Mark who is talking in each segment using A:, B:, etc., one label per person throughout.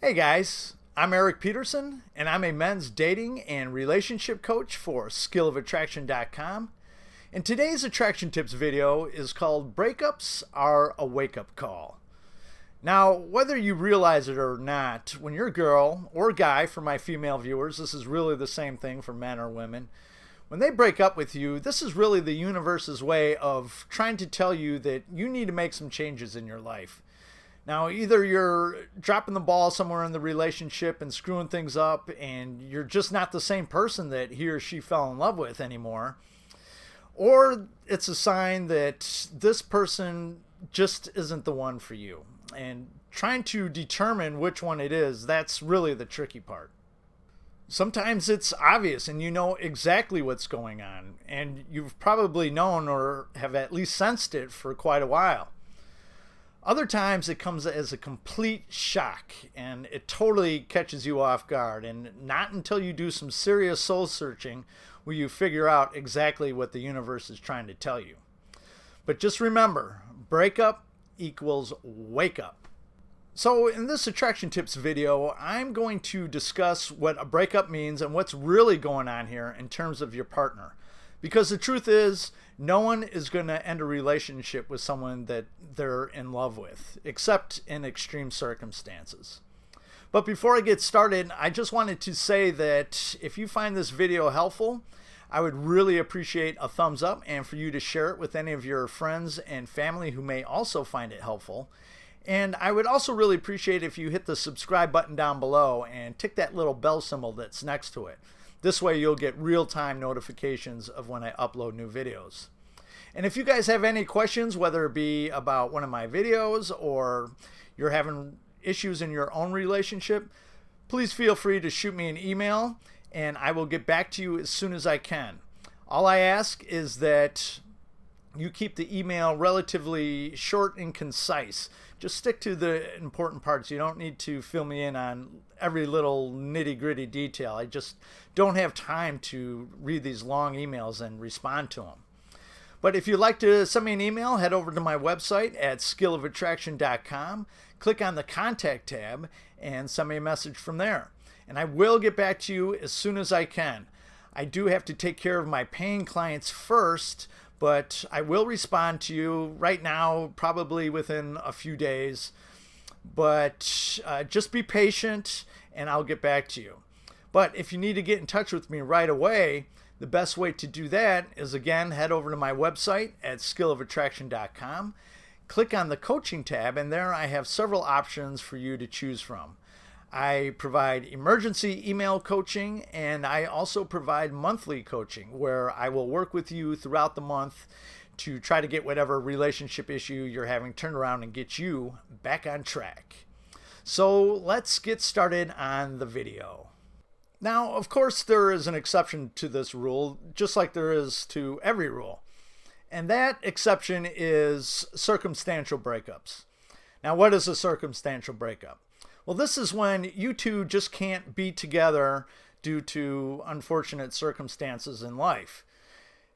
A: Hey guys, I'm Erik Peterson, and I'm a men's dating and relationship coach for skillofattraction.com. And today's attraction tips video is called Breakups Are a Wake-Up Call. Now, whether you realize it or not, when you're a girl or guy, for my female viewers, this is really the same thing for men or women. When they break up with you, this is really the universe's way of trying to tell you that you need to make some changes in your life. Now, either you're dropping the ball somewhere in the relationship and screwing things up, and you're just not the same person that he or she fell in love with anymore, or it's a sign that this person just isn't the one for you. And trying to determine which one it is, that's really the tricky part. Sometimes it's obvious and you know exactly what's going on, and you've probably known or have at least sensed it for quite a while. Other times it comes as a complete shock and it totally catches you off guard, and not until you do some serious soul searching will you figure out exactly what the universe is trying to tell you. But just remember, breakup equals wake up. So in this attraction tips video, I'm going to discuss what a breakup means and what's really going on here in terms of your partner. Because the truth is, no one is going to end a relationship with someone that they're in love with, except in extreme circumstances. But before I get started, I just wanted to say that if you find this video helpful, I would really appreciate a thumbs up and for you to share it with any of your friends and family who may also find it helpful. And I would also really appreciate if you hit the subscribe button down below and tick that little bell symbol that's next to it. This way you'll get real-time notifications of when I upload new videos. And if you guys have any questions, whether it be about one of my videos or you're having issues in your own relationship, please feel free to shoot me an email and I will get back to you as soon as I can. All I ask is that you keep the email relatively short and concise. Just stick to the important parts. You don't need to fill me in on every little nitty-gritty detail. I just don't have time to read these long emails and respond to them. But if you'd like to send me an email, head over to my website at skillofattraction.com, click on the contact tab, and send me a message from there. And I will get back to you as soon as I can. I do have to take care of my paying clients first, but I will respond to you right now, probably within a few days. But just be patient and I'll get back to you. But if you need to get in touch with me right away, the best way to do that is, again, head over to my website at skillofattraction.com, click on the coaching tab, and there I have several options for you to choose from. I provide emergency email coaching, and I also provide monthly coaching where I will work with you throughout the month to try to get whatever relationship issue you're having turned around and get you back on track. So let's get started on the video. Now, of course, there is an exception to this rule, just like there is to every rule. And that exception is circumstantial breakups. Now, what is a circumstantial breakup? Well, this is when you two just can't be together due to unfortunate circumstances in life.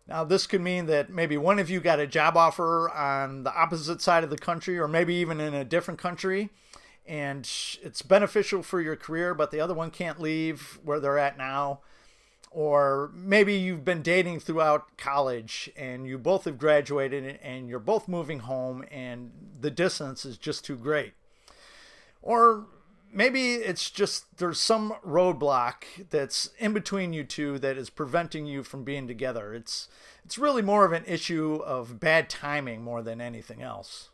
A: Now, this could mean that maybe one of you got a job offer on the opposite side of the country, or maybe even in a different country, and it's beneficial for your career, but the other one can't leave where they're at now. Or maybe you've been dating throughout college and you both have graduated and you're both moving home and the distance is just too great. Or maybe it's just there's some roadblock that's in between you two that is preventing you from being together. It's really more of an issue of bad timing more than anything else.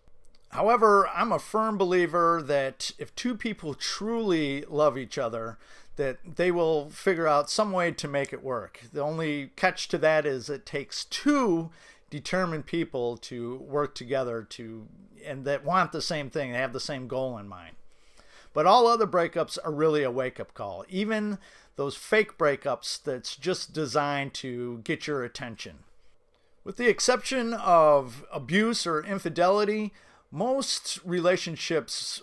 A: However, I'm a firm believer that if two people truly love each other, that they will figure out some way to make it work. The only catch to that is it takes two determined people to work together and that want the same thing, they have the same goal in mind. But all other breakups are really a wake-up call. Even those fake breakups that's just designed to get your attention. With the exception of abuse or infidelity, most relationships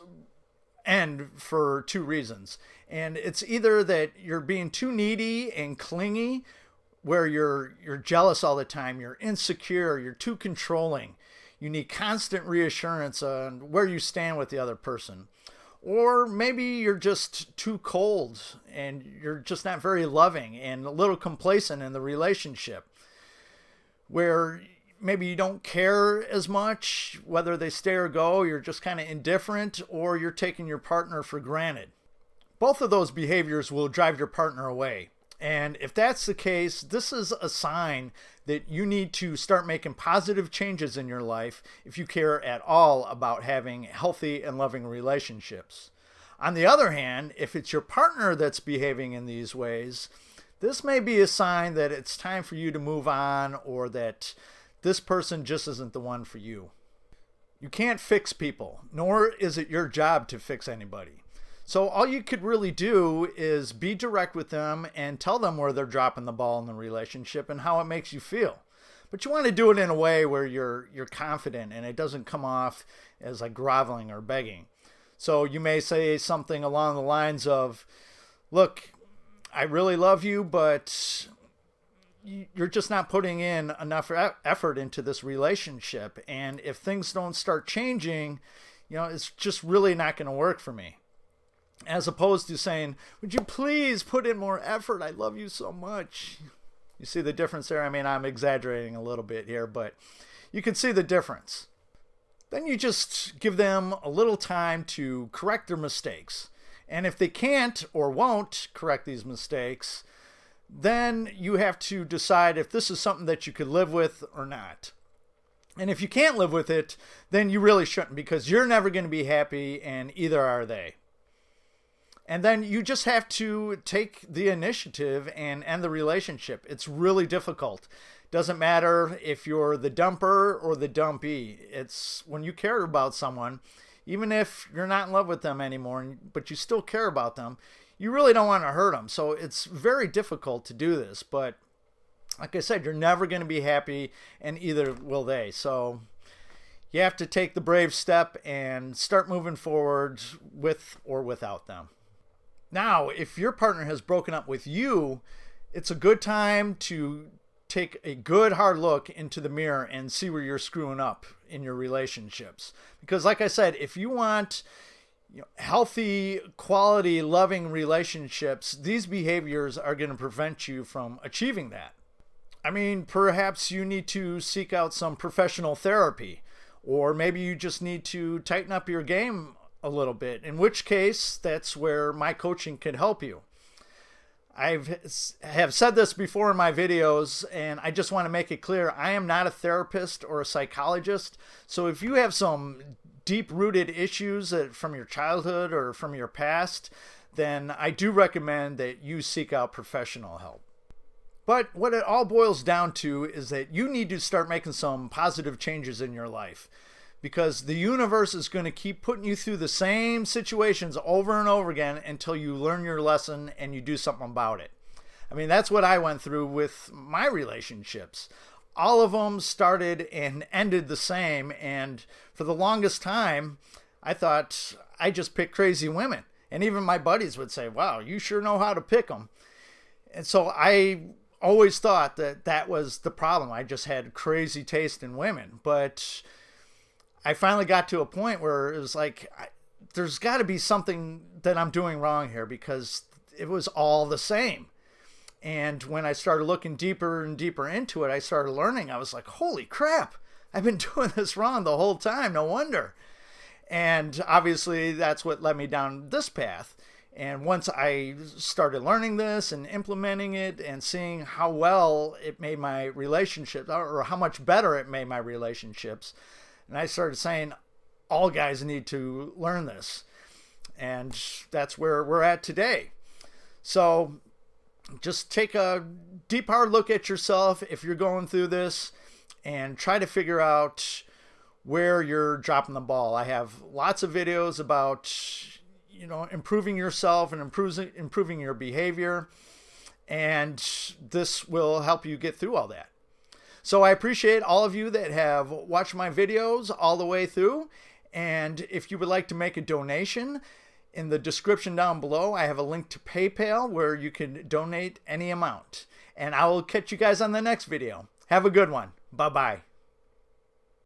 A: end for two reasons. And it's either that you're being too needy and clingy, where you're jealous all the time, you're insecure, you're too controlling. You need constant reassurance on where you stand with the other person. Or maybe you're just too cold and you're just not very loving and a little complacent in the relationship, where maybe you don't care as much whether they stay or go. You're just kind of indifferent, or you're taking your partner for granted. Both of those behaviors will drive your partner away. And if that's the case, this is a sign that you need to start making positive changes in your life if you care at all about having healthy and loving relationships. On the other hand, if it's your partner that's behaving in these ways, this may be a sign that it's time for you to move on, or that this person just isn't the one for you. You can't fix people, nor is it your job to fix anybody. So all you could really do is be direct with them and tell them where they're dropping the ball in the relationship and how it makes you feel. But you want to do it in a way where you're confident and it doesn't come off as like groveling or begging. So you may say something along the lines of, look, I really love you, but you're just not putting in enough effort into this relationship. And if things don't start changing, it's just really not going to work for me. As opposed to saying, would you please put in more effort? I love you so much. You see the difference there? I mean, I'm exaggerating a little bit here, but you can see the difference. Then you just give them a little time to correct their mistakes. And if they can't or won't correct these mistakes, then you have to decide if this is something that you could live with or not. And if you can't live with it, then you really shouldn't, because you're never going to be happy, and either are they. And then you just have to take the initiative and end the relationship. It's really difficult. Doesn't matter if you're the dumper or the dumpee. It's when you care about someone, even if you're not in love with them anymore, but you still care about them, you really don't want to hurt them. So it's very difficult to do this. But like I said, you're never going to be happy, and either will they. So you have to take the brave step and start moving forward with or without them. Now, if your partner has broken up with you, it's a good time to take a good hard look into the mirror and see where you're screwing up in your relationships. Because like I said, if you want healthy, quality, loving relationships, these behaviors are going to prevent you from achieving that. I mean, perhaps you need to seek out some professional therapy, or maybe you just need to tighten up your game a little bit, in which case that's where my coaching can help you. I have said this before in my videos, and I just want to make it clear, I am not a therapist or a psychologist. So if you have some deep-rooted issues from your childhood or from your past, then I do recommend that you seek out professional help. But what it all boils down to is that you need to start making some positive changes in your life, because the universe is going to keep putting you through the same situations over and over again until you learn your lesson and you do something about it. I mean, that's what I went through with my relationships. All of them started and ended the same, and for the longest time, I thought I just picked crazy women. And even my buddies would say, wow, you sure know how to pick them. And so I always thought that was the problem. I just had crazy taste in women. But I finally got to a point where it was like, there's got to be something that I'm doing wrong here, because it was all the same. And when I started looking deeper and deeper into it, I started learning. I was like, holy crap, I've been doing this wrong the whole time. No wonder. And obviously that's what led me down this path. And once I started learning this and implementing it and seeing how well it made my relationships, or how much better it made my relationships, and I started saying, all guys need to learn this. And that's where we're at today. So just take a deep, hard look at yourself if you're going through this, and try to figure out where you're dropping the ball. I have lots of videos about, improving yourself and improving your behavior. And this will help you get through all that. So I appreciate all of you that have watched my videos all the way through. And if you would like to make a donation, in the description down below, I have a link to PayPal where you can donate any amount. And I will catch you guys on the next video. Have a good one. Bye-bye.